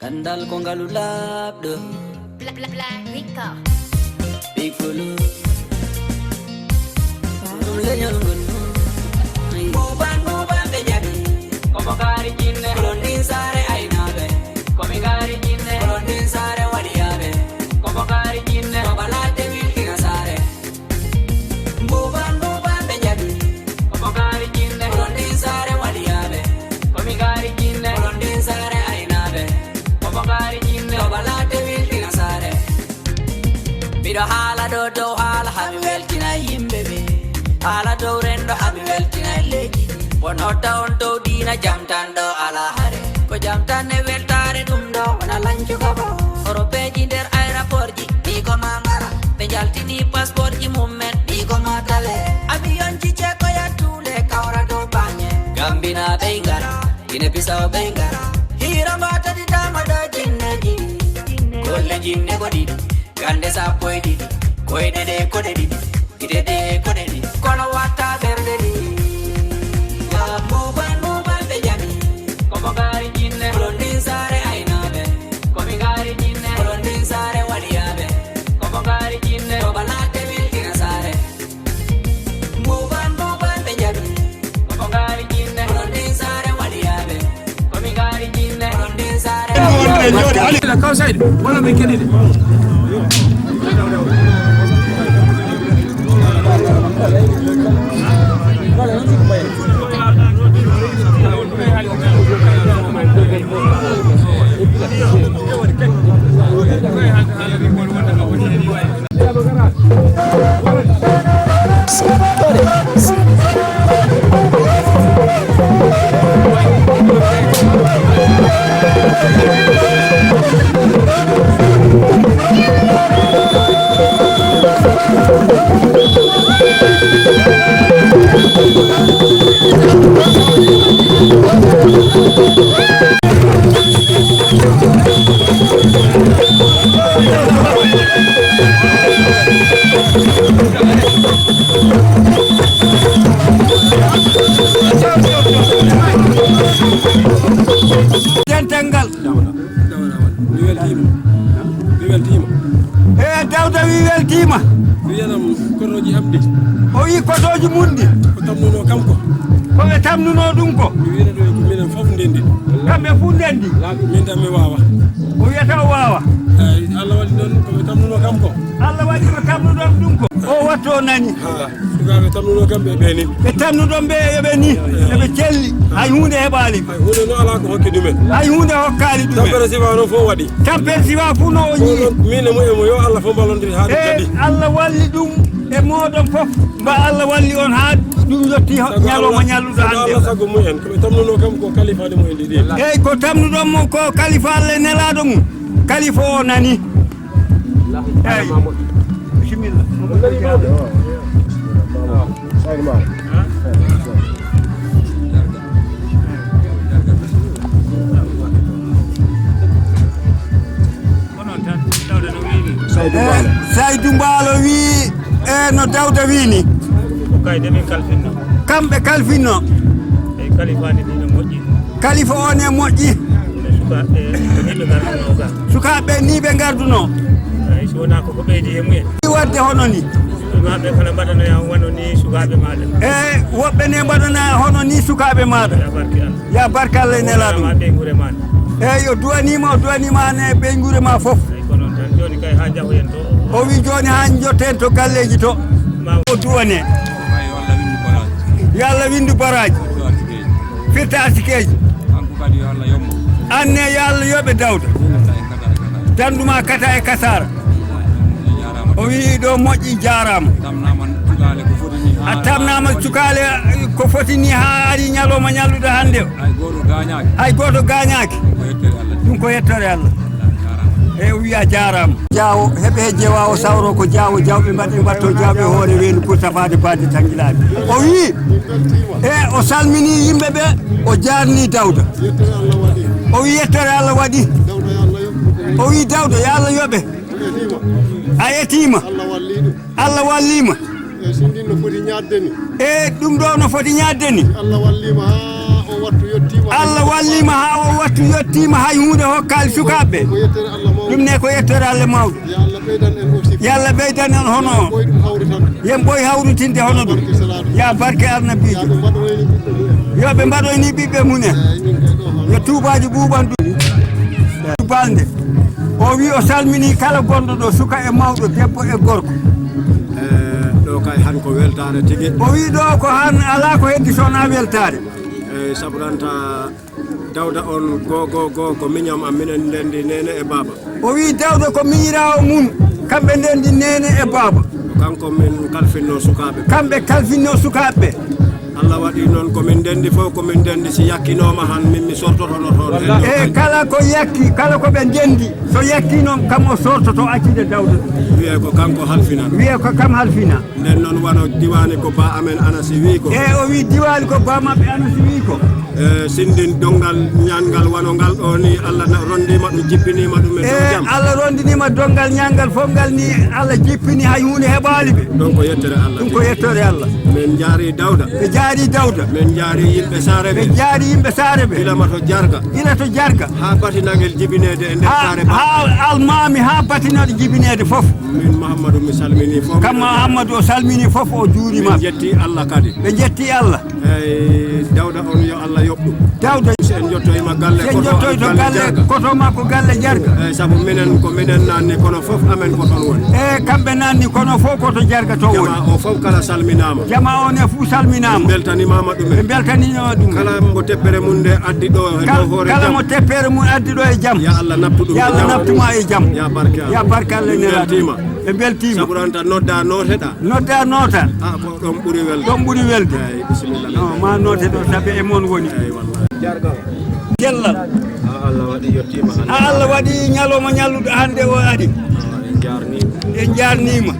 Kandal ko galulap do Rika Big fulu Tumlenya lungun Buban bejadi Komo kari jinne Kolondin sare ainabe Komi kari jinne Kolondin sare wadiabe Komo kari jinne Babalate wilkina sare Buban bejadi Komo kari jinne Kolondin sare wadiabe Komi kari jinne Kolondin sare ainabe Komo kari jinne Babalate wilkina sare Bido hala do hala habi welkina yimbebe Ala do rendo habi welkina leki Wono taon to dina jamtan do ala hare Ko jamtan ne weltare dum do wana lanchu kaba Oro peji der aeroport ji di ko mangara Be jaltini passport ji mummet di ko matale Avion ji cheko ya tule kawra do banye Gambina bengara Gine pisau bengara Hira mata di dama do jinne ji Kolle jinne ko didi Gande sapo e didi Koe dede ko didi Idede ko didi Kono wata berde di Buban bejami Komo gari jinne Kolondin sare ainabe Komi gari jinne Kolondin sare wadiabe Komo gari jinne Kobalate wilkina sare Buban bejami Komo gari jinne Kolondin sare wadiabe Komi gari jinne Kolondin sare Ali la kau side wala me kenide Dentangal Dawda wi weltima wiyanam kotoji amdi o yi kotoji mundi ko tamnuno kam ko ɓe tamnuno ɗum ko mi wiyata ɗo ko minen fof ndendi kamɓe fof ndendi min tan mi wawa o wiyata o wawa eyi Allah waɗi ɗon koɓe tamnuno kam ko Allah waɗi ko tamnuɗon ɗum ko o watto nani sukaɓe tamnuno kam ɓe ɓeni ɓe tamnuɗon ɓe yoɓe ni eɓe celli hay hunde heɓali hay hunde no ala ko hokki ɗumen hay hunde hokkali ɗumen tampere siwa noon fof waɗi tampere siwa fof no o ñii min e mumen yo Allah fof ballodiri ha ɗum kadi Allah walli ɗum e moɗon fof mba Allah walli on ha ɗum yetti ñalowma ñalluɗo hande Allah sago mumen koɓe tamnuno kam ko kalifade mumen ɗiɗi eyyi ko tamnuɗon mo ko kalifa Allah nelaɗo mum kalifa o nani eyyi bisimilla Saydou Mballo wi no Dawda wini kayde min kalfinno kamɓe kalfinno e kalifani ɗi no moƴƴi kalifa on e moƴƴi sukaɓe ni ɓe garduno ay so wona koko ɓeydi e mumen wadde hono ni sukaɓe kala mbaɗanoya wano ni sukaɓe maɗa e woɓɓe ne mbaɗana hono ni sukaɓe maɗa ya barke Allah e nelaɗum ɓeygure ma eyyi o duwanima ne ɓeygure ma foof joni kay ha jahoyen to o wi joni ha jotten to galleji to o duwane yo Allah windu baraji firta asikeji anne yo Allah yoɓe Dawda danduma kata e kasara o wi ɗo moƴƴi jarama a tamnama cukale ko foti ni ha ari ñalowma ñalluɗo hande hay goto gañaki ɗum ko yettore Allah e o wiya jarama jawo heɓe jeewa o sawro ko jawo jawɓe mbaɗe mbatto jawɓe hoore weedu pour safade badde tanguilaɓe o wi e o salmini yimɓeɓe o jarni Dawda o wi yettore Allah waɗi o wi Dawda yo Allah yoɓe a yetima Allah wallima e sindin no foti ñadde ni e ɗum ɗo no foti ñadde ni Allah wallima ha o Allah wallima ha o wattu yettima hay hunde hokkali sukaɓe ɗum ne ko yettere Allah mawɗo yalla ɓeydan en hono yen ɓoy hawritinde hono ɗum ya barke annabijo yoɓe mbaɗoyni ɓiɓɓe munen yo tubaji ɓuuɓan ɗum balde o wi o salmini kala gonɗo ɗo suka e mawɗo debbo e gorko ɗo kay han ko weltare tigui o wi ɗo ko han ala ko heddi sowona weltare eyyi saburanta Dawda on go ko miñam am minen ndendi nene e baba o wi Dawda ko miñirawo mum kamɓe ndendi nene e baba kanko min kalfinno sukaɓe kamɓe kalfinno sukaɓe Allah waɗi noon komin ndendi fof komin ndendi si yakkinoma han min mi sortotono toon e kala ko yakki kala ko ɓe ndendi so yakki noon kam o sortoto accide Dawda wiye ko kanko halfina wiye ko kam halfina nden noon wano diwani ko ba amen Anasi wi ko e o wi diwani ko ba mabɓe Anasi wi ko sindin dongal ñangal wano ngal ɗo ni Allah rondima ɗum jippinima ɗum e jam Allah rondinima dongal ñangal fof ngal ni Allah jippini hay hunde heɓali ɓe ɗum ko yettere Allah ɗum ko yettere Allah min jaari Dawda ɓe jaari Dawda min jaari yimɓe saare ɓe ɓe jaari yimɓe saare ɓe ilama to jarga ila to jarga ha batinangel jibinede e nder saare ha almami ha batinoɗo jibinede fof min Mahamadou mi salmini fof kam Mahamadou o salmini fof o juurima min jetti Allah kadi ɓe jetti Allah eyyi Dawda on yo Allah yoɓɗum Dawda en jottoyima galle sen jottoy to galle koto makko galle jarga eyyi saabu minen ko minen nanni kono fof amen ko toon woni e kamɓe nanni kono fof koto jarga to woni jama o fof kala salminama jama on e fuu salminama beltanimama ɗumen ɓe beltanino ɗum kala mo teppere mum nde addi ɗo e dow hoore jam kala mo teppere mum addi ɗo e jam ya Allah naptu ɗum ya Allah naftuma e jam ya barke Allah ya barke Allah ne beltima ɓe beltima saburanta nodda noteɗa nodda nota ko ɗon ɓuuri welde ɗon ɓuuri welde eyyi bisimillah non ma note ɗo saabi e moon woni eyyi wallahi jarga jellal Allah waɗi yettima hande Allah waɗi ñalowma ñalluɗo hande o ari en jarnima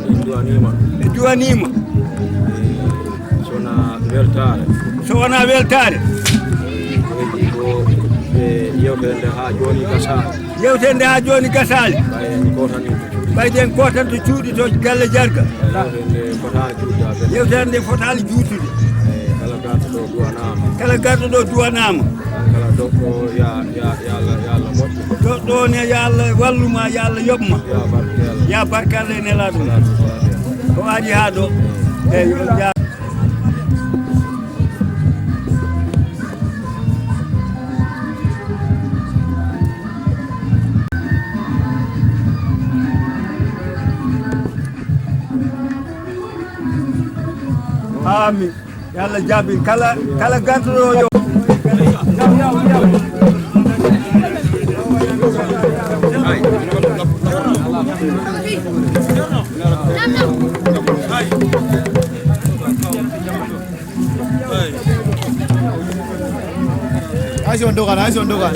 en jarnima en e duwanima sona weltare so wona weltare weji ko ɓe yewtede ha joni gasali yewtede ha joni gasali ɓayen kotani ɓayden kotan to cuuɗi to galle jarga yewtede fotali juutade yewtere nde fotali juutude kala garɗo ɗo duwanama kala garɗo ɗo duwanama kala dokko ya Allah moƴƴo ɗo ne yo Allah walluma yo Allah yoɓma ya barke Allah ya barke Allah e nelaɗum ko ari ha ɗo eyyi on ja amin yo Allah jaabin kala garɗoɗo yo Ayo ondokan.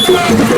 Thank you.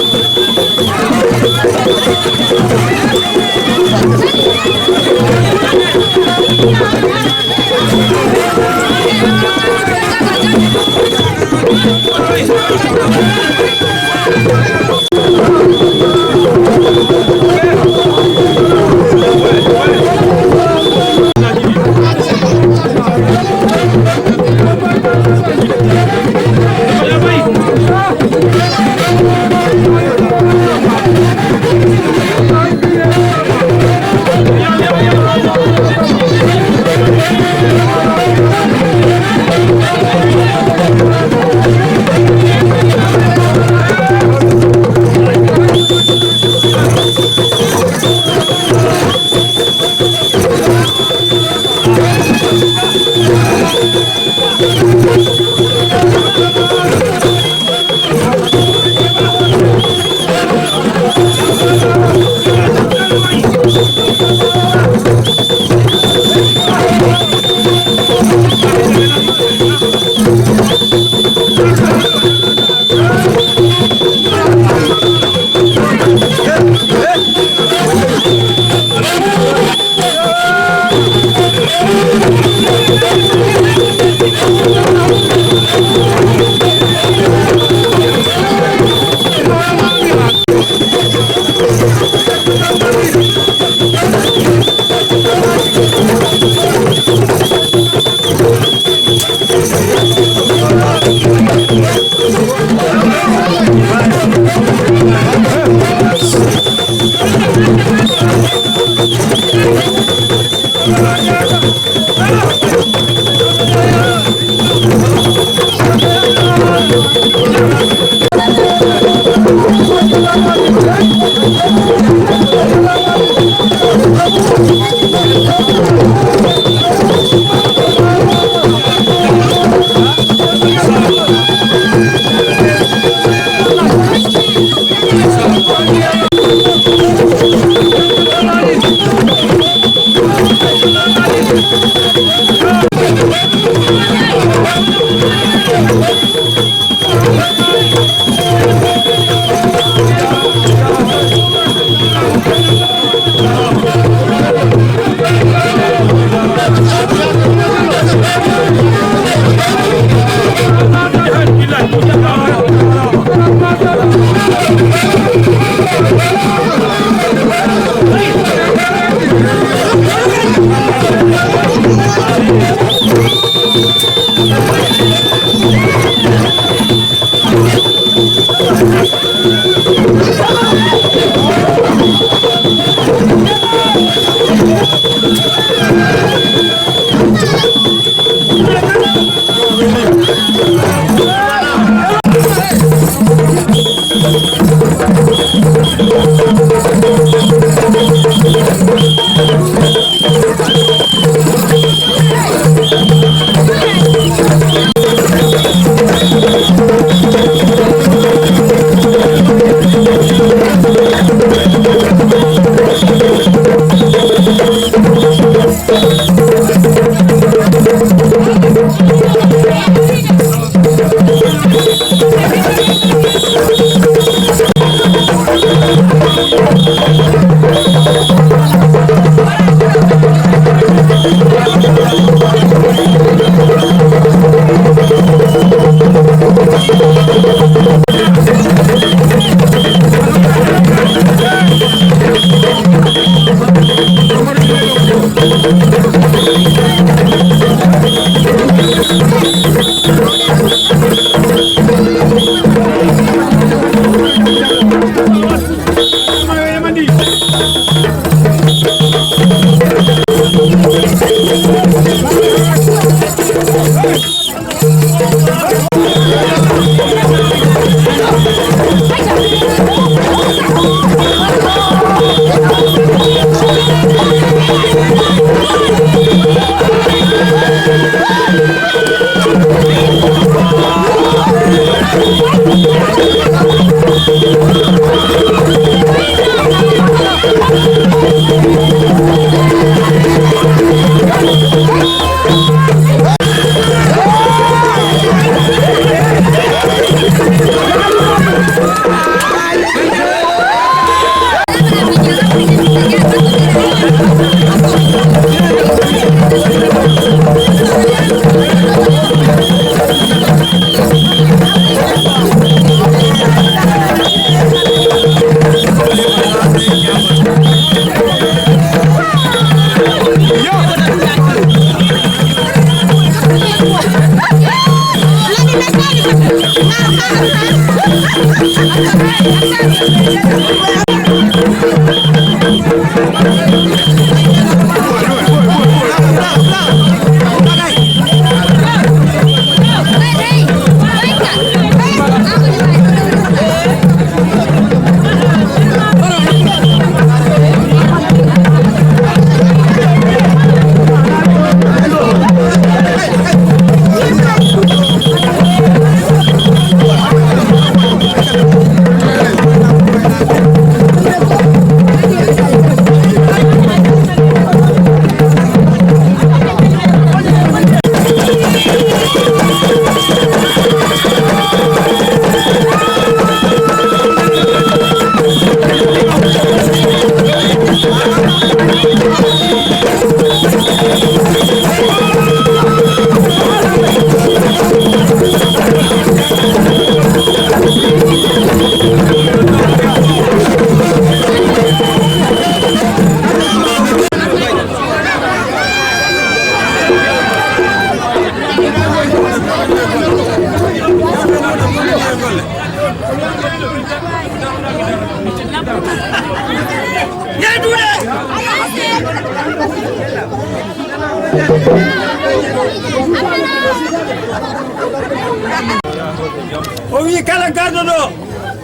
O wi kala gardo ɗo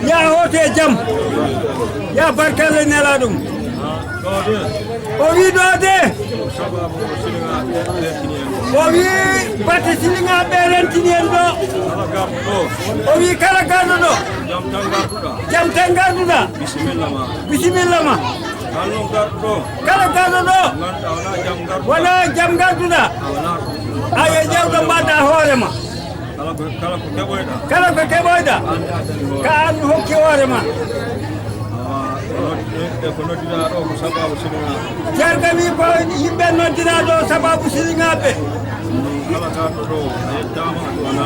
ya hote jam ya barkale nelaɗum o wi ɗo de o wi batte silinga ɓe rentini en ɗo o wi kala gardo ɗo jam tan garduɗa bisimilla ma kala gardo ɗo wona jam garduɗa aye jewɗo mbaɗɗa hoorema kala ko keɓoyɗa ka an hokki hoorema jarga wi ko yimɓe noddira ɗo sababu siliŋaɓe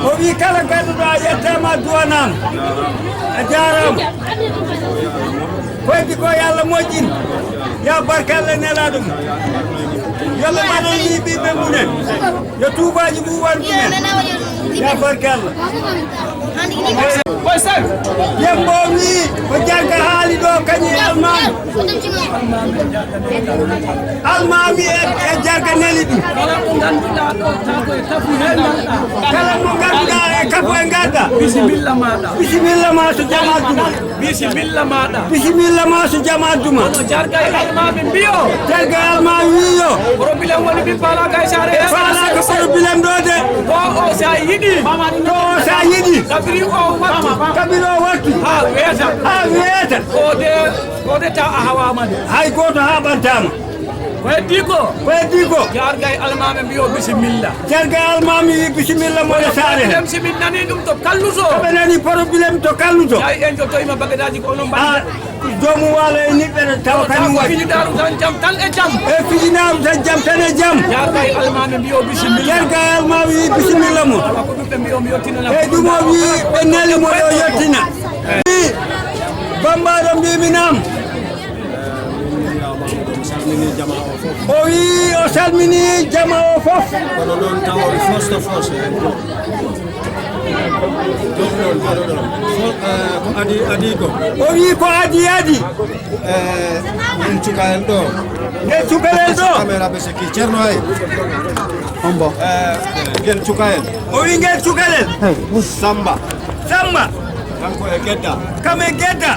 o wi kala garduɗo a yettama duwanama a jarama koydi ko yallah moƴƴin ya barkalle nela ɗum yoɓe mbaɗon ni ɓiɓɓe munen yo tubaji ɓuwan ɗumen ya barkallah yembo wi ko jagga haali ɗo kañum almami e jarga neli ɗum kala mo ganduɗa e kafo e gadda bisimilla ma so jama duma bisimilla ma so jama duma jarga e almami wiyo probléme woni mi fala kay sare fala ko probléme ɗo de o sa yiɗi kabiri o wattu ha wiyata o de ta a hawama de hay goto haɓantama koye diko jarga e almami mbiyo bisimilla jarga e almami wi bisimilla mone sare he simin nani ɗum to kalluto ɓe nani probléme to kalluto ay en jottoyima bagadaji ko onon mbaɗi jomum waalo e niɓɓe taw kañum waɗi fijinaru tan jam tan e jam e fijinaru tan jam tan e jam jarga e almami mbiyo bisimilla jarga e almami wi bisimilla mo ko ɗum ɓe mbiyo mi yettinala e ɗum o wi ɓe nelimo yo yettina bambaɗo mbiminam o wi o salmini jama o fof kono noon tawon first of all ko adi ko o wi ko adi en cukaen ɗo caméra ɓe seki ceerno hay hombo ngel cukaen o wi ngel cukalel samba kanko e gedda kam e gedda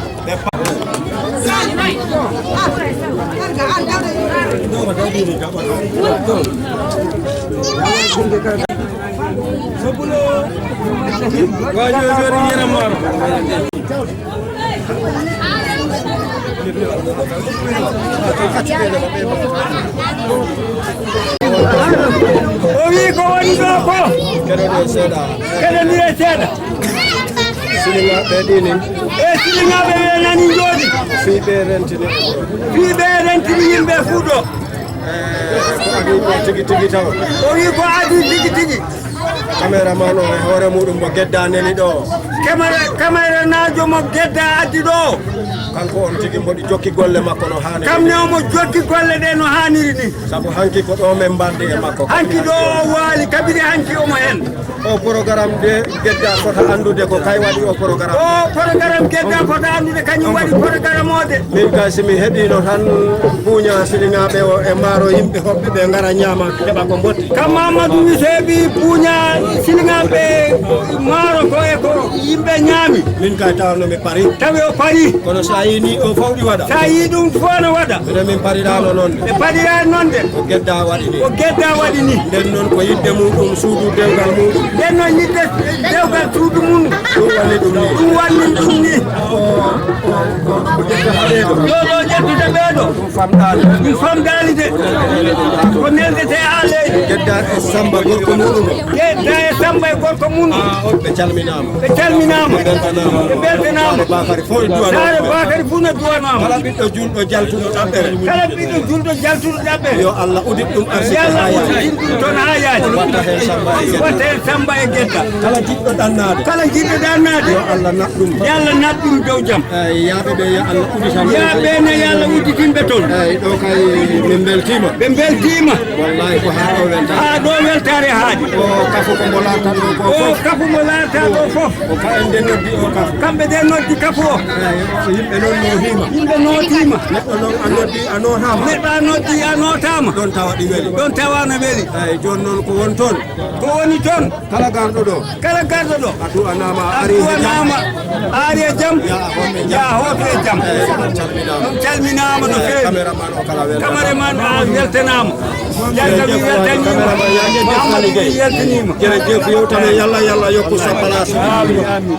o wi ko woni ɗo ko keɗenire seeɗa siliŋaɓe ɗini e siliŋaɓe ɓe nani jooɗi fiiɓe rentini yimɓe fuu ɗo ko adi ko tigi taw o wi ko adi tigi caméraman o e hoore muɗum mo gedda neli ɗo caméra najo mo gedda addi ɗo kanko on tigi mboɗi jokki golle makko no haniri kam ne omo jokki golle ɗe no haniri ɗi saabu hanki ko ɗo men mbardi e makko hanki ɗo o waali kabiri hanki omo hen o programme de gedda fota andude ko kay waɗi o programme programme gedda fota andude kañum waɗi programme ode min ka simi heɗino tan buuña siliŋaɓe o e maaro yimɓe hoɓɓe ɓe ngara ñaama heɓa ko botti kam Mamadou wi seeɓi buuña siliŋaɓe maaro ko e ko yimɓe ñaami min kay tawnomi pari tawi o pari kono sa yi ni o fawɗi waɗa sa yi ɗum fof no waɗa minen min pariɗano noon ɓe parirani noon de ko gedda waɗi ni ko gedda waɗi ni nden noon ko yidde muɗum suudu dewgal muɗum nden noon yidde dewgal suudu mum ɗum walli ɗum ni ɗum walli ɗum ni ɗo ƴettude ɓeeɗo ɗum famɗani ɗum famdali de ko neldete ha leydi gedda e samba gorko muɗum gedda e samba e gorko mum ɓe calminama ɓe calminama ɓe beltanama bakary fof sare bakary fof no duwanama kala ɓiɗɗo julɗo jaltuɗo ɗaɓɓere kala ɓiɗɗo julɗo jaltuɗo ɗaɓɓere yo Allah udit ɗum arsi yalla udit ɗum toon ha yaaji watta hen samba e gedda watta hen samba e gedda kala jiɗɗo ɗannade kala jiɗɗo ɗannade yo Allah nat ɗum yalla nat ɗum dow jaam eyi yaaɓe ɓe yo Allah uditan yaaɓene yo Allah udditinɓe toon eyi ɗo kay min beltima ɓe beltima wallahi ko ha ɗo weltare ha ɗo weltare haaɗi o kafo ko mbo latan ɗo ko o fof kafu mo laata ɗo fof o ka en nden noddi o kafo kamɓe ɓe noddi kafu o eyi so yimɓe noon nohima yimɓe nootima neɗɗo noon a noddi a notama neɗɗo a noddi a notama ɗon tawa ɗi weeli ɗon tawano weeli eyi joni noon ko won toon ko woni toon kala garɗo ɗo kala garɗo ɗo a du'anama a ari duwanama ari e jaam ya hoto e jaam calminama ɗum calminama no feewi caméraman o kala weltama camaraman a weltanama jagga mi weltanima Mamadou mi yaltinima jërëjëf yow tamit yàlla yokku sa place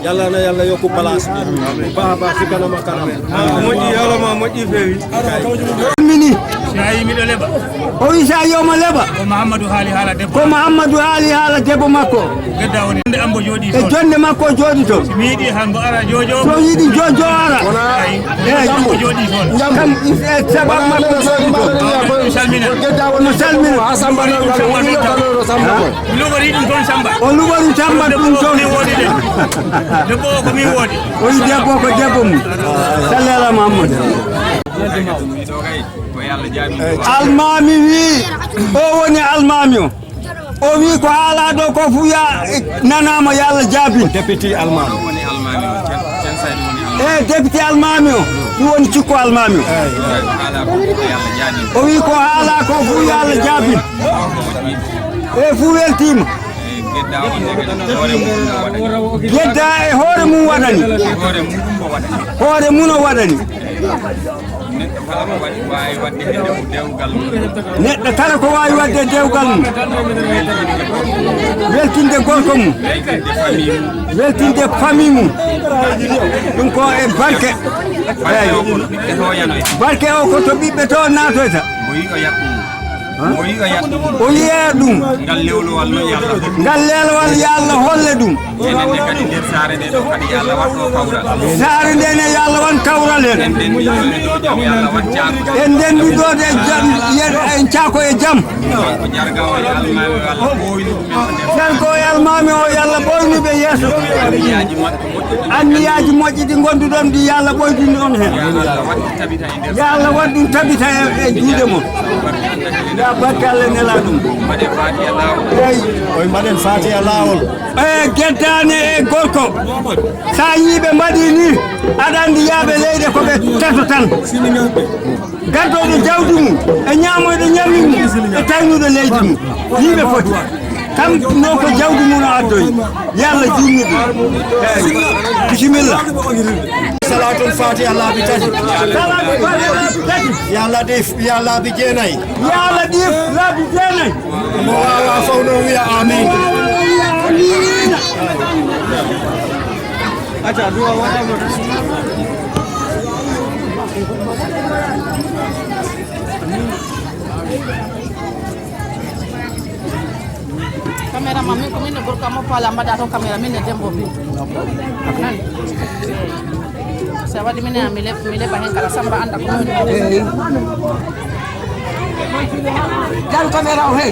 yàlla na yàlla yokku place bi baba si kanam ak kanam moƴƴi yalama moƴƴi feewi mini sayi miɗo leɓa o wi sa yowma leɓa ko mahamadou haali haala debbo ko Mahamadou haali haala debbo makko gedda woni nde ambo jooɗi e toon jonde makko jooɗi toon mi yiiɗi han mbo ara jojo so yiiɗi jojo ara eyi ambo jooɗi toon kam sabab makko jooɗi toon mi salmina mo salmina mi lugori ɗum toon samba o luɓoru Samba ɗum toon mi woodi de debbo o ko min woodi o wi debbo ko debbo mum salli ala Mahamadou almami wi o woni almami o wi ko haala ɗo ko fu ya nanama yo Allah jaabin député almami e député almami o ɗum woni cikko almami o wi ko haala ko fu yo Allah jaabin e fu weltima gedda e hoore mum waɗani hoore mum o waɗani neɗɗo kala ko wawi wadde dewgal mum weltinde gorko mum weltinde famille mum ɗum ko e barke barke o ko to ɓiɓɓe to natoyta o yiya ɗum ngal lelowal yo Allah holle ɗum saare ndene yo Allah wan kawral hen en ndenndudode en caako e jaam jargo e almami o yo Allah ɓoynuɓe yeeso anniyaji moƴƴi ɗi gonduɗon ɗi yo Allah ɓoydini on hen yo Allah waɗ ɗum tabita e juuɗe mon ya barke Allah nela ɗum eyi oye mbaɗen fatiha lawol e geddane e gorko sa yiiɓe mbaɗi ni aɗa andi yaaɓe leyɗe koɓe tato tan gaddoɗo jawdi mum e ñamoyɗo ñammi mum e tawnuɗo leydi mum yiiɓe foti kam no ko jawdi mum o addoyi yallah jinni ɗum eyi bisimilla salatul fatiha laabi tati salatul fatiha laabi tati ya laabi jeenayi yallah ɗif laabi jeenayi mo wawa fawno wiya amin amina aca duwa waɗama caméra ma min ko min gorko mo pala mbaɗa to caméra min e dembo bi nani sa waɗi minen mi leɓa hen kala Samba anda ko woni jan caméra o hey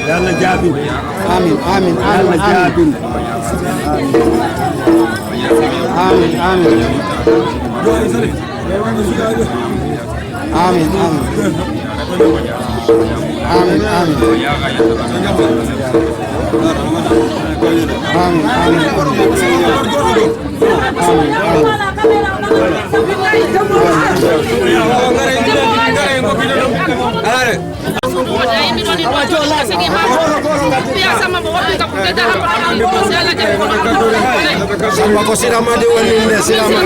yalla jaabin amin amin Allah jaabin amin amin amin amin Amin, amin. Samba ko sirama de woninde sirama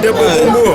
de bumbu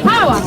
Hawa.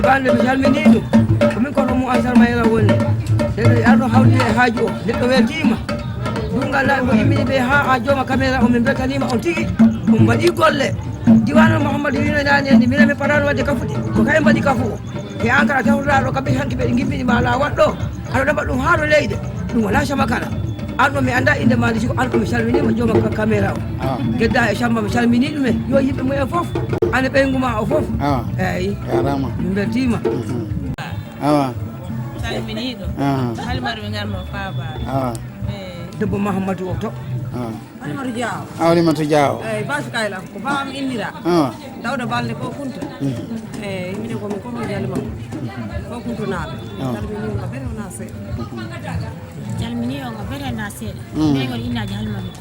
bande mi salmini ɗum komin kono mo ansar mayela woni seeɗa arɗo hawli e haaju o neɗɗo weltima ɗumgal laaɓi mo immini ɓe ha jooma caméra o min beltanima on tigi on mbaɗi golle diwan Mouhamadou wino nani en minen mi parano wadde kafuɗe ko kayen mbaɗi kafu o e an kala tawtoɗaɗo kamɓe hanki ɓeɗe gimmini ma ala waɗɗo aɗa ɗaɓa ɗum haɗo leyde ɗum wala samakala an ɗo mi anda inde maɗi siko an ɗo mi salminima jooma caméra o gedda e samba mi salmini ɗumen yo yimɓe mumen foof ane ɓeyguma o foof eyyi jarama min beltima awa salminiɗo halmar ɓe garno faaba debbo Mahamadou o to Halmar Diaw Alimatu Diaw eyyi basi kayla ko bam innira dawda balde ko kunta eyyi minen komin kono jali makko ko kuntu naaɓe salminima bere wona seeɗa calmini on ko bere na seeɗa ɓeygol innaji halmari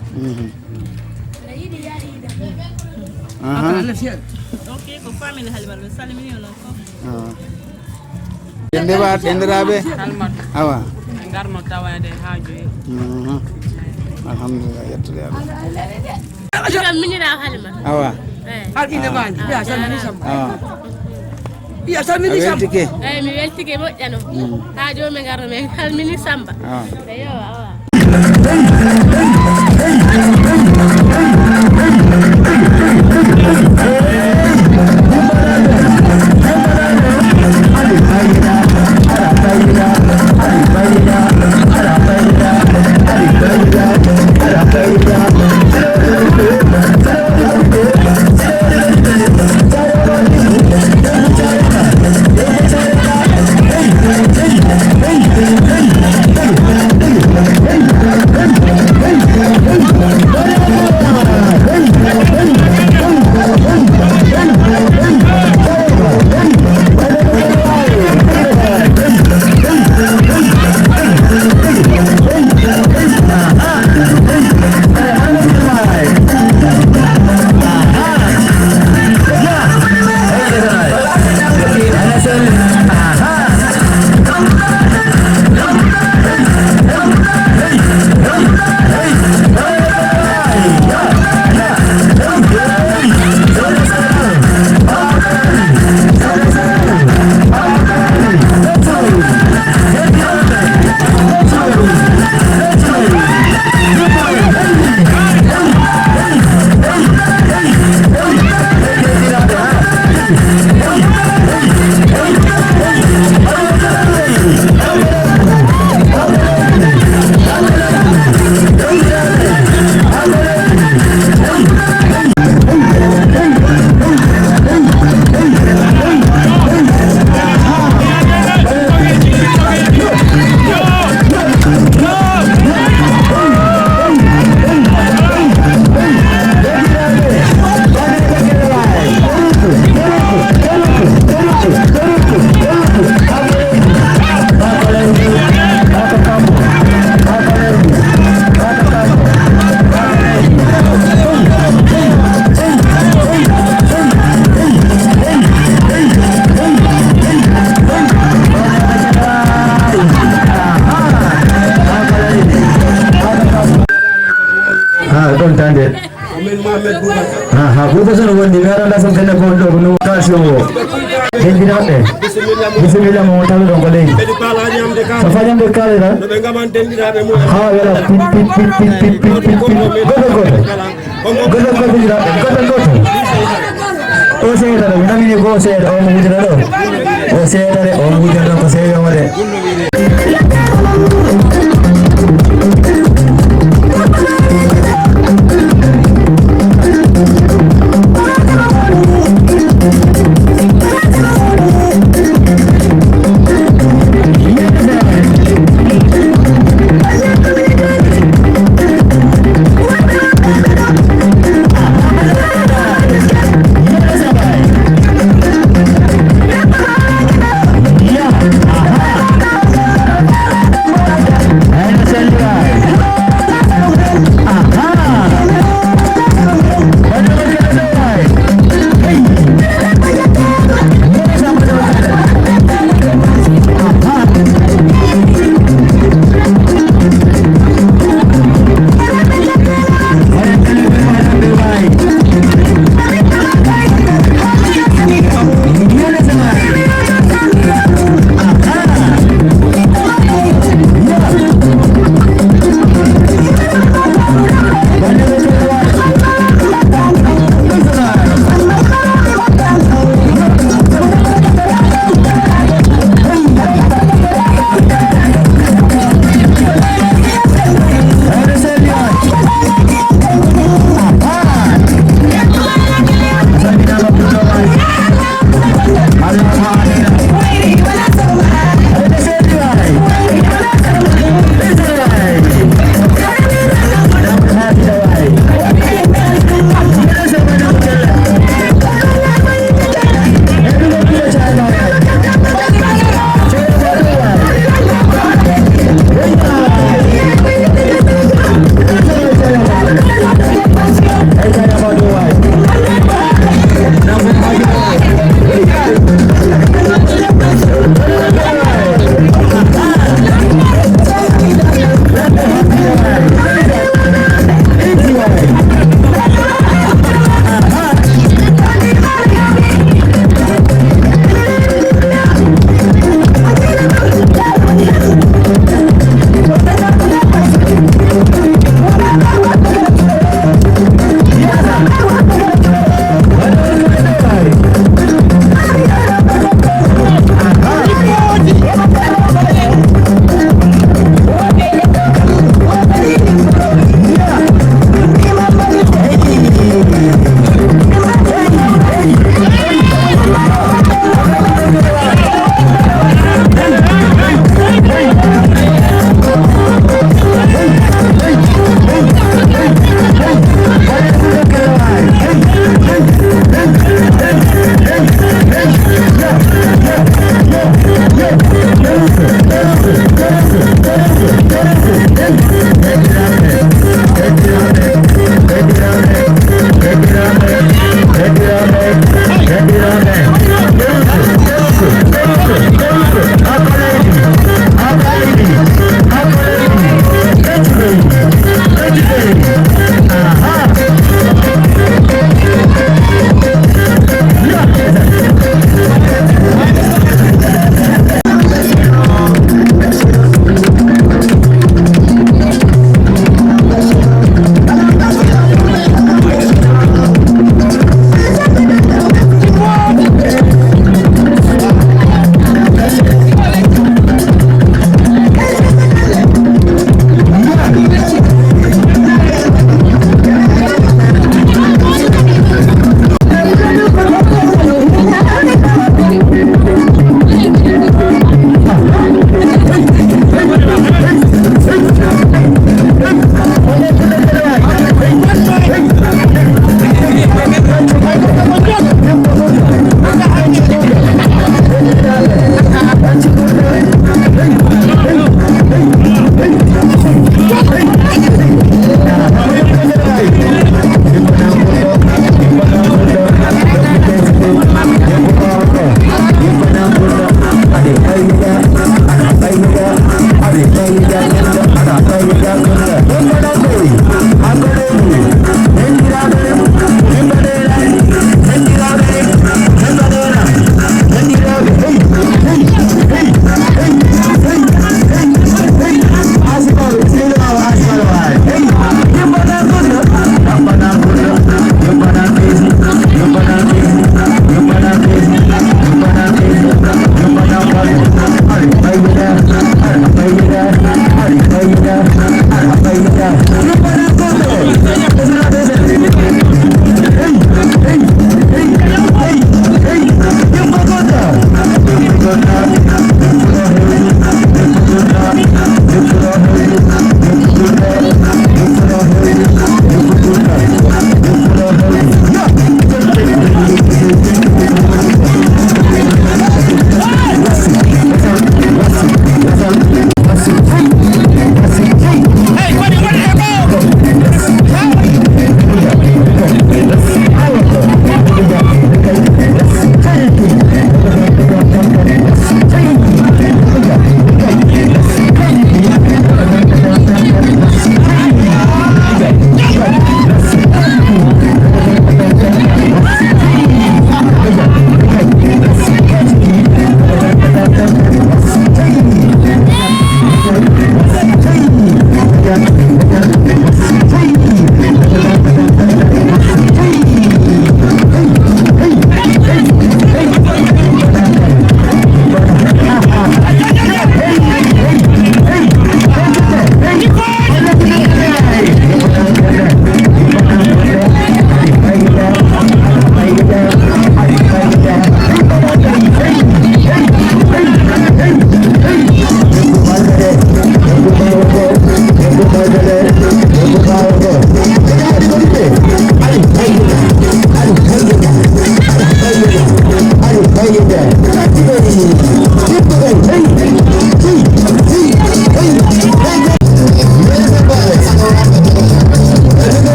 Allah seeɗa ok ko famille halmar ɓe salmini on fof dendeɓa denderaɓe halmar awa garno tawade haaju alhamdulillah yettude Allah salminira halmar awa har inde maji ɓiya salmini samba awa ɓiya salmini samba weltike eyyi mi weltike moƴƴano ha joni garno min salmini samba eyo awa Bukan wani gara da san kana ko do no kasio hendira e bismillah mo talu don ko lay safanyam de kale na ha wala pit godo dira godo o se da na mi go se o mo dira do o se da o mo dira ko se yo mare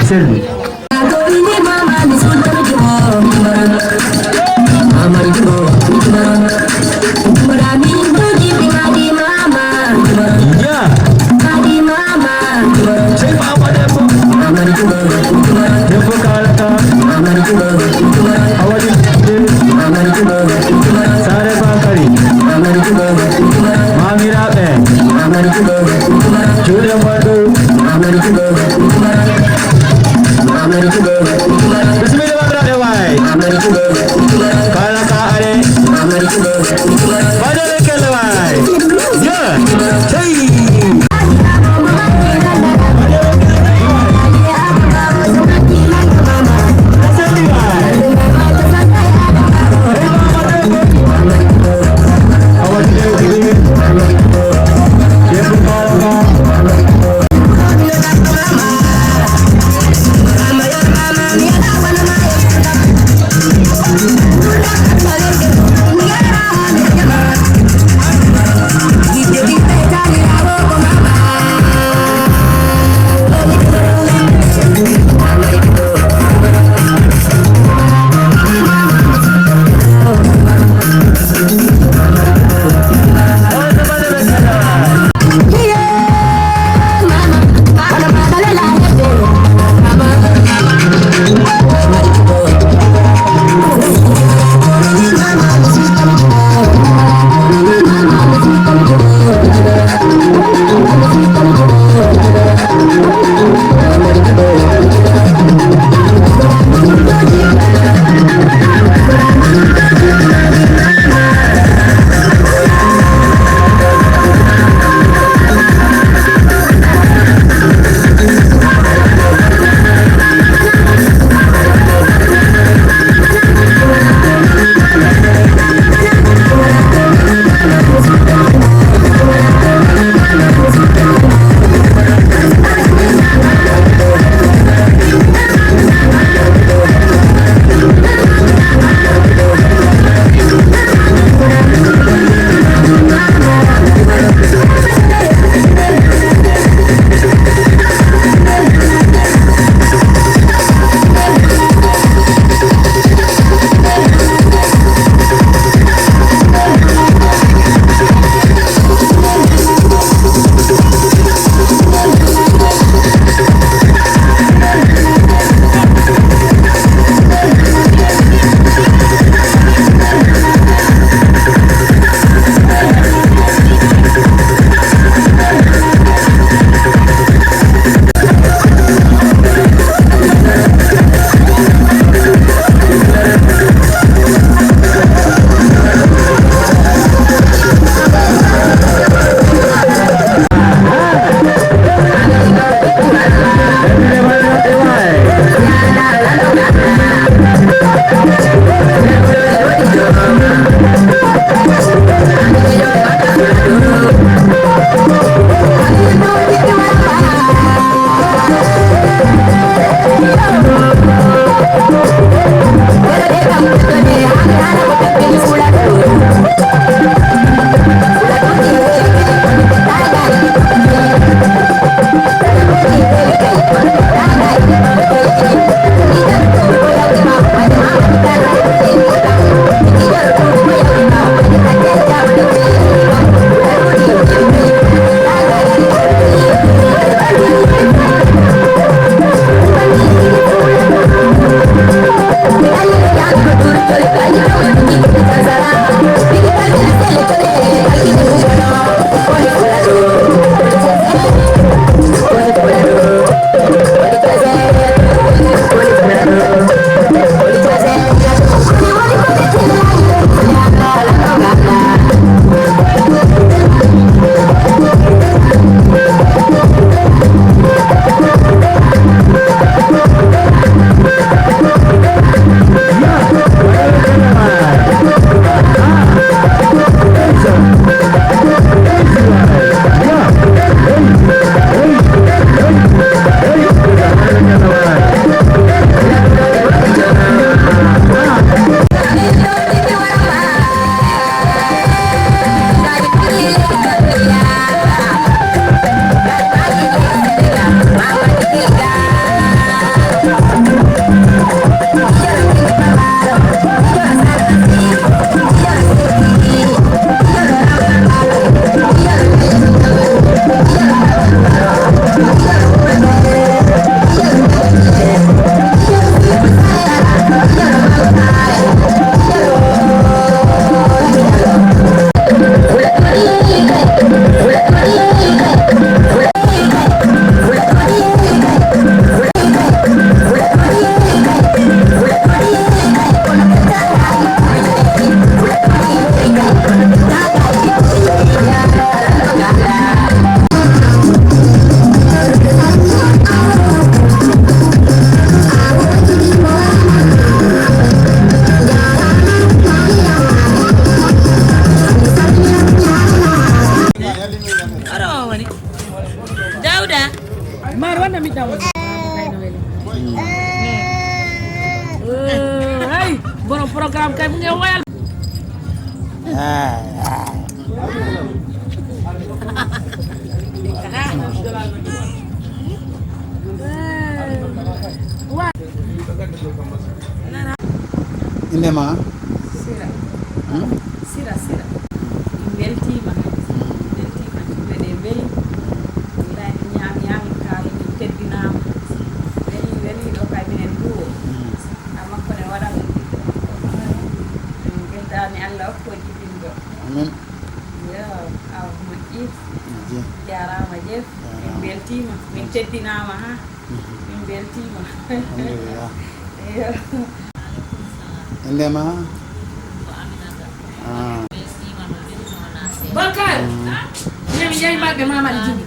Selvi. Indema Sira. Sira. Beltima. Beltima. Bede beli. Ilay nyami kali teddinama. Beli do kay minen duwo. Amakko ne wada ni Allah ko jibindo. amin Ya, aw ma if. Jarama jef. Beltima. Min teddinama ha. Min beltima. alhamdulillah Yo. Indema Bakar. Nyami jai magge mama di jibi.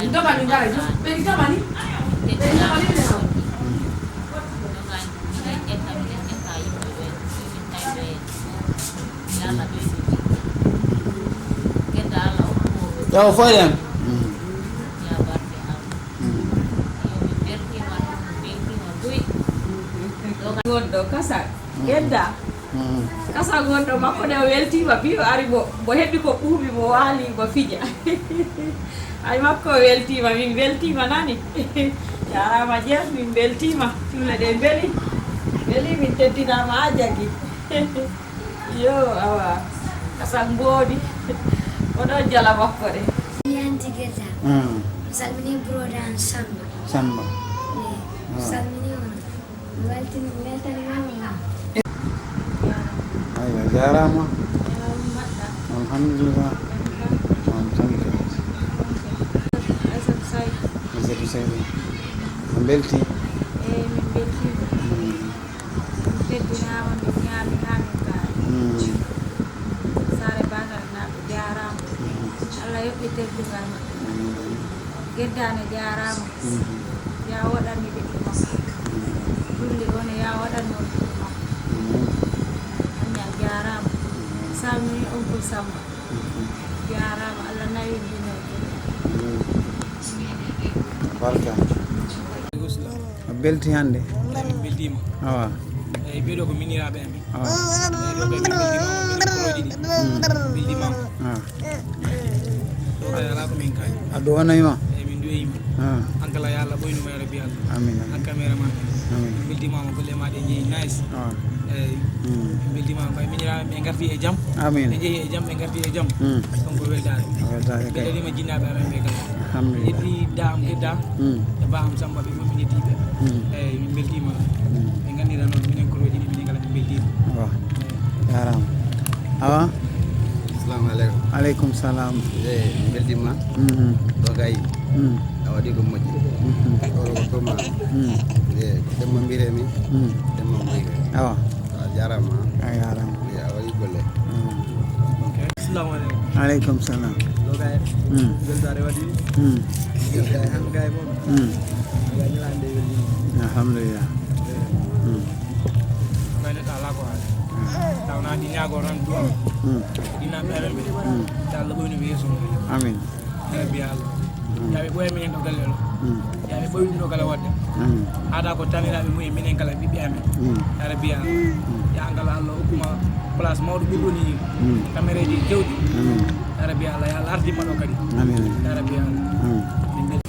Ndo bali ngara jo. Beri kama ni. Yo foyen Gondo kasa gedda kasa gondo makko de weltima bi ari bo heddi ko ɓuuɓi mo waali mo fija ay makko weltima min beltima nani jarama jeef min beltima cuule ɗe beeli min teddinama ha jaggi yo awa kasa mboodi oɗon jala makko de Yanti Gedda. Salmini Brodan Samba. Samba Salmini on. Weltani mama. aywa jarama alhamdulillah on tanke Aissatou Saydou on belti min beltima teddinama min ñaami ha min kaari sare bagal naɓe jarama Allah yoɓɓi teddugal maɓɓe geddane jarama ya waɗani ɓe ɗum julli on ya waɗanno ɗum anyal jarama salmini on ko Samba jarama Allah nawi dino barka a belti hande min beltima awa eyi ɓeɗo ko miniraɓe amin awa ɗo ɓe min beltimama min koroji ɗi beltimama ɗo kay ala ko min kayi a ɗowanayima eyi min duwoyima hankala yo Allah ɓoynuma ya rabbi Allah amin han caméra ma amin min beltimama golle ma ɗe jeeyi nice awa eyi min beltimama kay miniraɓe ɓe garti e jaam amin ɓe jeeyi e jaam ɓe garti e jaam donc ko weldare weltare ɓe kay ɗaɗima jinnaɓe amen ɓe kala alhamdulillah yetti dam gedda e baham Samba ɓe fof min yettiɓe eyi min beltima ɓe gandira noon minen koroji ɗi minen kala min beltima awa jarama awa assalamu aleykum aleykum salam beltima ɗo kay a waɗi ko moƴƴi oɗo ko toma demma mbiremi demma moyre awa a jarama a jarama a waɗi golle assalamu aleykum aleykum salam ɗo kay beltare waɗi gay han gay moom gay ñalande welɗima alhamdulillah kay neɗɗo ala ko haali tawna ɗi ñaago tan duwa ɗinaɓe amen ɓe ta Allah ɓoyno ɓe yeeso amin rabbi Allah yaɓe ɓoya minen ɗo galle ɗo yaɓe ɓoyni ɗo kala wadde amin haada ko taniraɓe mumen minen kala ɓiɓɓe amen ya rabbi Allah ya ngala Allah hokkuma place mawɗo ɓurɗoni caméra ji kewɗi amin ya rabbi Allah ya Allah ardima ɗo kadi amin ya rabbi Allah min bel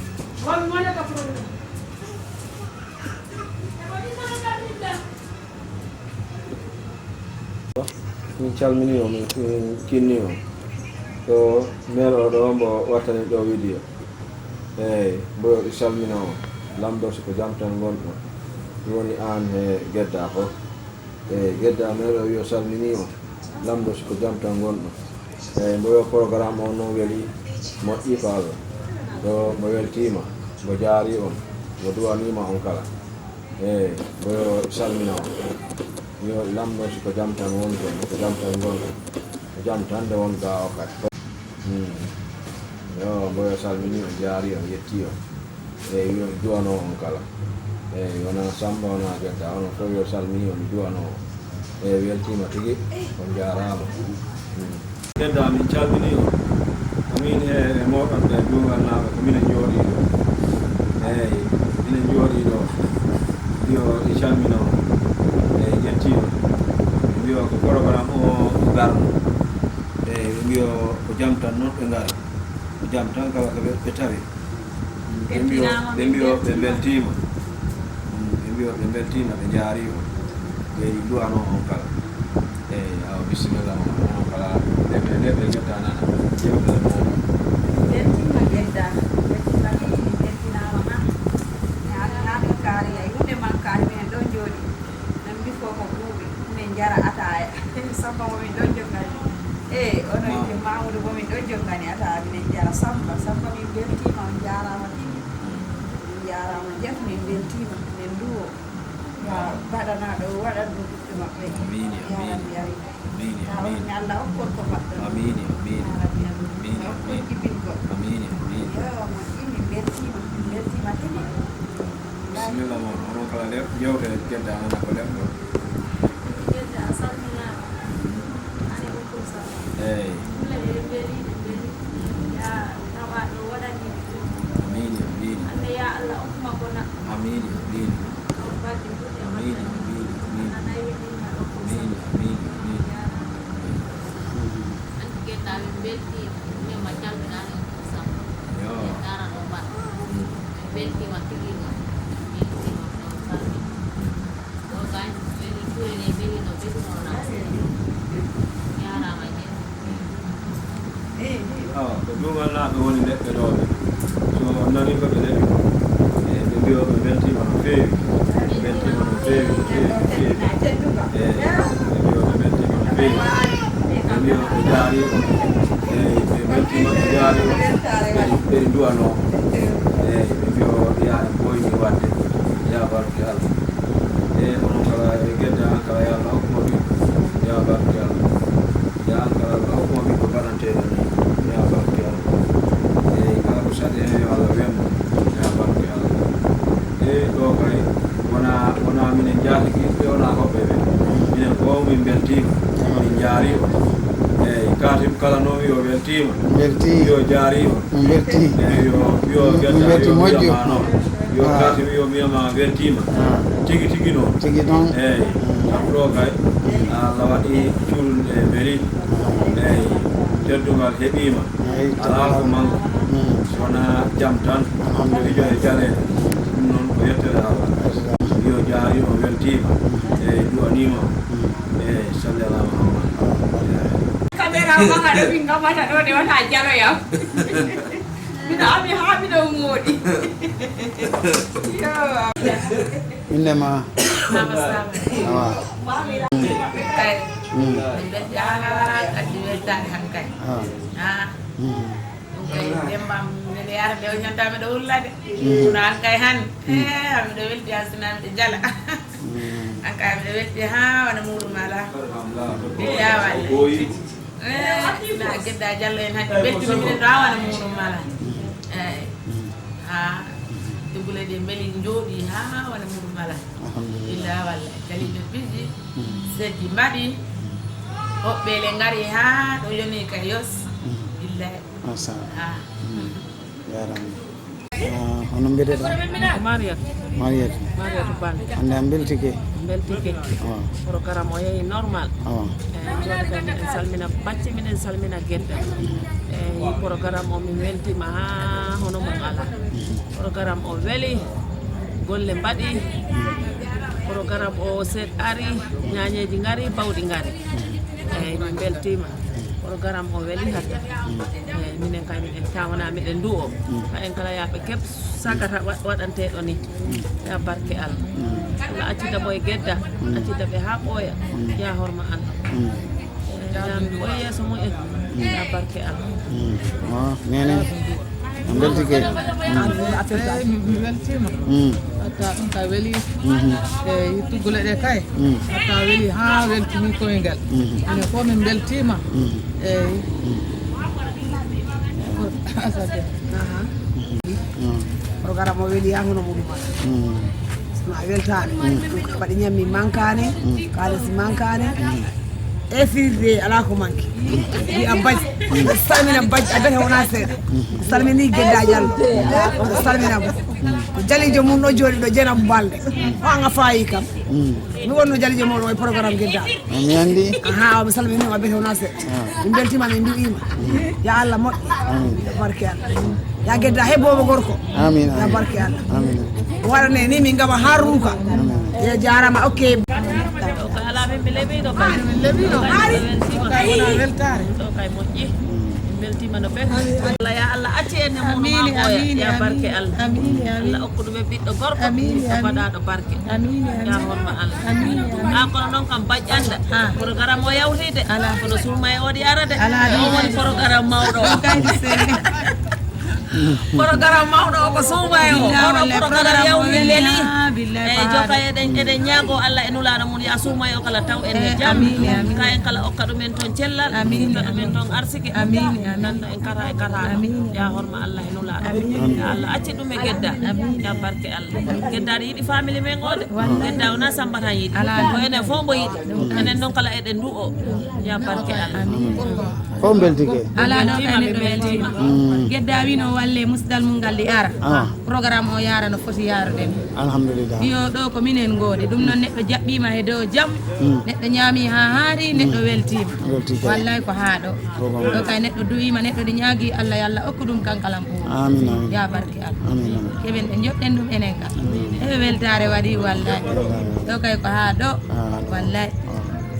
min calmini o min kinni o to maire o ɗo mbo wattani ɗo vidéo eyyi mboyo ɗo salmina o lamɗo siko jam tan gonɗo woni an e gedda fof eyyi gedda maire o wiyo salmini o lamɗo siko jam tan gonɗo eyyi mboyo programme o noon weeli moƴƴi paaɓe ɗo mo weltima mo jaari on mo duwanima on kala eyyi mboyo salmina o yo lamɗo siko jam tan wonto ko jam tan gonɗo ko jam tan nde won ga o kadi yo mboyo salmini o jaari on yetti on eyyi yo duwano on kala eyyi wona Samba wona Gedda onon fof yo salmini on duwano on eyyi weltima tigui on jarama Gedda min calmini on amin e moɗon ɓe dungal naɓe ko minen jooɗi ɗo eyyi minen jooɗi ɗo yo ɗi calmina on eyyi ƴetti on mbiyo ko programme o garno ɓe mbiyo ko jam tan noon ɓe ngari ko jam tan kala ko ɓe tawi ɓe mbiyo ɓe beltima ɓe mbiyo ɓe beltima ɓe jaarima ɓe duwano on kala eyi awa bisimilla on kala ɓe ɓe getta nana yewtere moom beltima gedda beltima beltinama hamin kaari ay hunde man kaari minen ɗon jooɗi nan bifo ko ɓuuɓi min jara ataya samba momin ɗon joggani ono inde Mamoudou momin ɗon joggani ataya minen jara samba min beltima on jarama tigi min jarama jef min beltima min duwo ya baɗanaɗo waɗan ɗum ɓiɓɓe maɓɓe yarabbi ari tawni Allah hokkon ko mbaɗɗon amini hokkon jibingol yo mon ɗi min beltima tigi bisimilla moon onon kala jewte gedda nana ko lemɗo gedda a salminama ani hokkum sa eyi ya tawaɗo waɗani amini ande ya Allah hokkuma ko naɗɗo amini baddi fuɗe amini anayi weɗinma hokkum sa Kita belti, ini macam dengan sam. Cara obat. Belti mati lima. Belti macam sam. Oh kan, beli tu ini beli no beli no nasi. Ya ramai. ko ɗumal naɓe woni leɗɗe ɗoɓe so nani koɓe leɓi ɓe mbiyo ɓe beltima no feewi ɓe beltima no feewi no feewi no feewi ɓe mbiyo ɓe beltima no feewi ɓe mbiyo ɓe jaarima eyi ɓe beltima ɓe jaarima ɓeɗi duwano eyi ɓe mbiyo yaha boyni wadde ya barke Allah e onon kala e gedda an kala ya Allah hokkuma ɓiɗɗo ya barke Allah ya an kala Allah hokkuma ɓiɗɗo baɗanteɗo ni ya barke Allah eyi kala ko saɗi hen yo Allah wemmo ya barke Allah eyi ɗo kay wona minen jahlikiɓe wona hoɓɓe ɓe minen fof min beltima min jaarima eyi katim kala noon yo weltima yo jaarima eyi yo gedda yo wiyama noon yo katim yo miyama weltima tigi noon eyi sabu ɗo kay Allah waɗi culde mairie eyi teddugal heɓima ala ko manko sowona jaam tan mijo e jaleɗe ɗum noon ko yettere Allah yo jaari o weltima eyi duwanima eyi salli ala Muhammad caméra maga ɗo min gamata ɗo nde wata jaloyam mbiɗo ami ha mbiɗo mooɗi innema awa kay belti kadi weltade han kay ɗum kay dembam nene yara nde o ñantami ɗo wullade kono an kay han amiɗo welti ha sina miɗo jala an kay amiɗo welti ha wona muɗum ala yawalle na gedda jallo en hande beltimi minen ɗo ha wona muɗum ala eyi ha dugule ɗe beeli jooɗi ha wona muɗum ala illa walla kaliɓe piji seddi mbaɗi hoɓɓele ngari ha ɗo yoni ka yos billahi jarama hono mbiɗeɗa mariatu Ban hande an beltike programme o yeehi normal joni kay miɗen salmina bacce miɗen salmina gueɗɗe eyi programme o min weltima ha hono mum ala programme o weeli golle mbaɗi programme o seeɗ ari ñañeji ngari bawɗi ngari eyyi min beltima programme o weeli hadde eyyi minen kay miɗen tawana miɗen ndu o ha en kala yaaɓe keeb sagata waɗanteɗo ni ya barke Allah Allah accida ɓe gedda accida ɓe ha ɓooya ya horma Allah yan ɓoye yeeso mumen ya barke Allah nene on beltike mi weltima hatta ɗum ka weeli e yittugule ɗe kay hatta weeli ha weltini koyngal enen fof min beltima eyi asade programme o weeli yahuno muɗum ma weltani waɗi ñammi mankane kalisi mankane infirde ala ko manque wiya baji salmina baji a bete wona seeɗa salmini Gedda Diallo salminamo ko jalijo mum ɗo jooɗi ɗo Dieynaba Balde o anga fayi kam mi wonno jalijo moɗon e programme Gueddal mi andi ha oɓe salminima ɓe tewna seeɗa min beltima min mbiɗima ya Allah moƴƴi ya barke Allah ya Gueddal heɓoɓe gorko amin ya barke Allah amin waɗane ni min gama ha ruuka e jarama ok ala min leɓiɗo kay min leɓiɗo kay wona weltare ɗo kay moƴƴi beltima no ɓe Allah ya Allah acci en e muɗum ya barke Allah Allah okku ɗum e ɓiɗɗo gorko baɗaɗo barke ya horma Allah an kono noon kam baƴƴanda programme o yawtide kono suuma e oɗi arade o woni programme mawɗo o programme mawɗo o ko suuma e o oɗo programme yawti leeli eyyi joka eɗen ñaago Allah e nulaɗo mum ya suuma e o kala taw en e jaam ka en kala okka ɗumen toon cellal okka ɗumen toon arsike nanno en kata e kataɗo ya horma Allah e nulaɗo ya Allah acci ɗum e Gueddal ya barke Allah Gueddal yiiɗi famille men ode Gueddal wona Samba tan yiiɗi ko enen fof mbo yiiɗi enen noon kala eɗen du o ya barke Allah fof beltike ala ɗo ɓe beltima Gueddal wino walle musdal mum ngal ɗi ara programme o yara no foti yarude ni alhamdulillah yo ɗo ko minen goodi ɗum noon neɗɗo jaɓɓima e dow jaam neɗɗo ñaami ha haari neɗɗo weltima wallay ko ha ɗo ɗo kay neɗɗo duwima neɗɗo ɗi ñaagui Allah yo Allah okku ɗum kankalam ɓuuri amin amin ya barke Allah keɓen ɓe joɗɗen ɗum enen kam eɓe weltare waɗi wallay ɗo kay ko ha ɗo wallay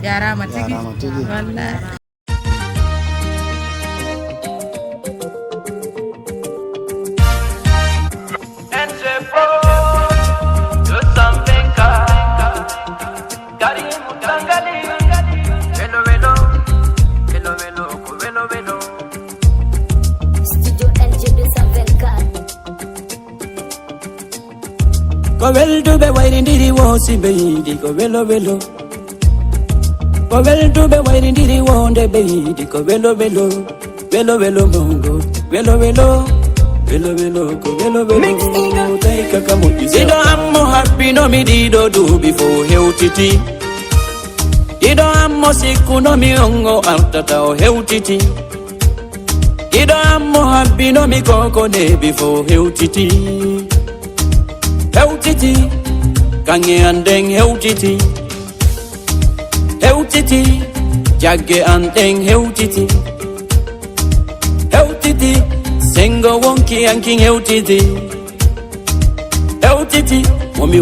jarama tigui wallay Ko welduɓe wayrindiri wosi ɓe yiiɗi ko welo welo ko welduɓe wayrindiri wonde ɓe yiiɗi ko welo welo welo welo mongo welo welo welo welo ko welo welo tawi kaka moƴƴi ɗiɗo ammo habbinomi ɗiɗo duuɓi fo hewtiti ɗiɗo ammo sikkunomi on o artata o hewtiti ɗiɗo ammo habbinomi koko neɓi fo hewtiti hewtiti kange an ɗen hewtiti hewtiti jagge an ɗen hewtiti hewtiti sengo wonki an kin hewtiti hewtiti momi